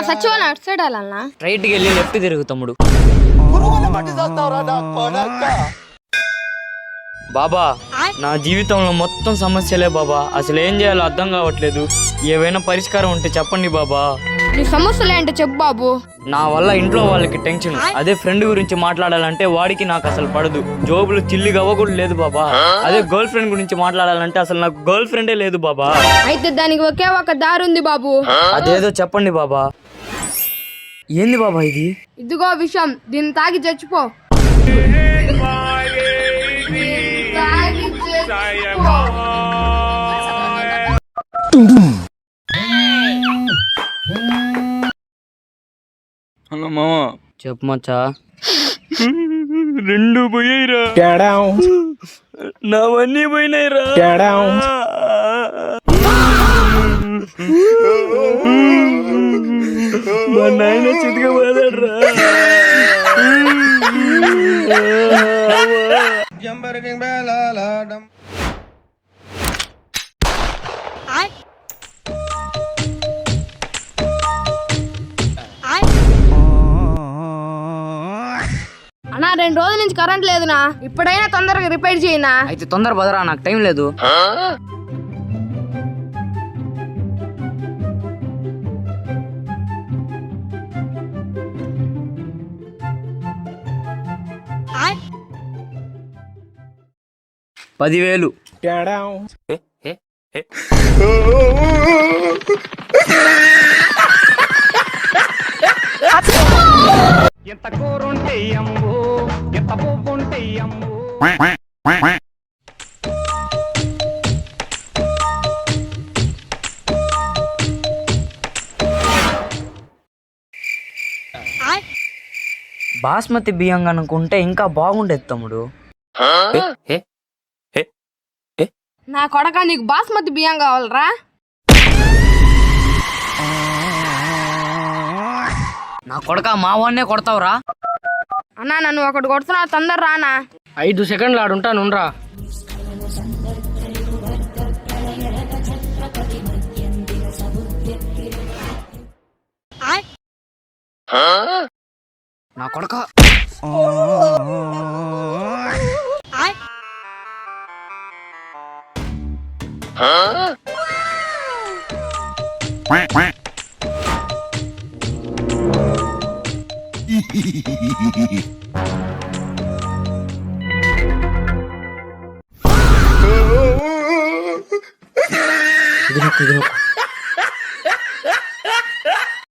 సచివాలయం అటు సైడ్ వెళ్ళాలన్నా. రైట్ కి వెళ్ళి లెఫ్ట్ తిరుగు తమ్ముడు. బాబా నా జీవితంలో మొత్తం సమస్యలే బాబా, అసలు ఏం చేయాలో అర్థం కావట్లేదు. ఏవైనా పరిష్కారం ఉంటే చెప్పండి బాబా. నీ సమస్యలు ఏంటో చెప్పు బాబు. నా వల్ల ఇంట్లో వాళ్ళకి టెన్షన్, అదే ఫ్రెండ్ గురించి మాట్లాడాలంటే వాడికి నాకు అసలు పడదు. జోబులు చిల్లి గవ్వ కూడా లేదు బాబా. అదే గర్ల్ ఫ్రెండ్ గురించి మాట్లాడాలంటే అసలు నాకు గర్ల్ ఫ్రెండే లేదు బాబా. అయితే దానికి ఒకే ఒక దారి ఉంది బాబు. అదేదో చెప్పండి బాబా. ఏంది బాబా ఇది? ఇదిగో విషయం, దీన్ని తాగి చచ్చిపో. హలో మామ. చెప్పు మచ్చా. 2 పోయాయిరా. నావన్నీ పోయినాయిరా. మా నాయన చితిగా పోయాడరా. అన్నా 2 రోజుల నుంచి కరెంట్ లేదునా, ఇప్పుడైనా తొందరగా రిపేర్ చేయనా. అయితే తొందర బదరా, నాకు టైం లేదు. $10,000. ఎంత కూరుంటే అమ్ము, ఎంత పువ్వుంటే అమ్ము. బాస్మతి బియ్యం అనుకుంటే ఇంకా బాగుండేది తమ్ముడు. నా కొడక, నీకు బాస్మతి బియ్యం కావాలరా? నా కొడక మా వాడినే కొడతావురా. అన్నా నన్ను ఒకటి కొడుతున్నా, తొందర రానా. 5 సెకండ్లు ఆడుంటానురా. నా కొడక ఇది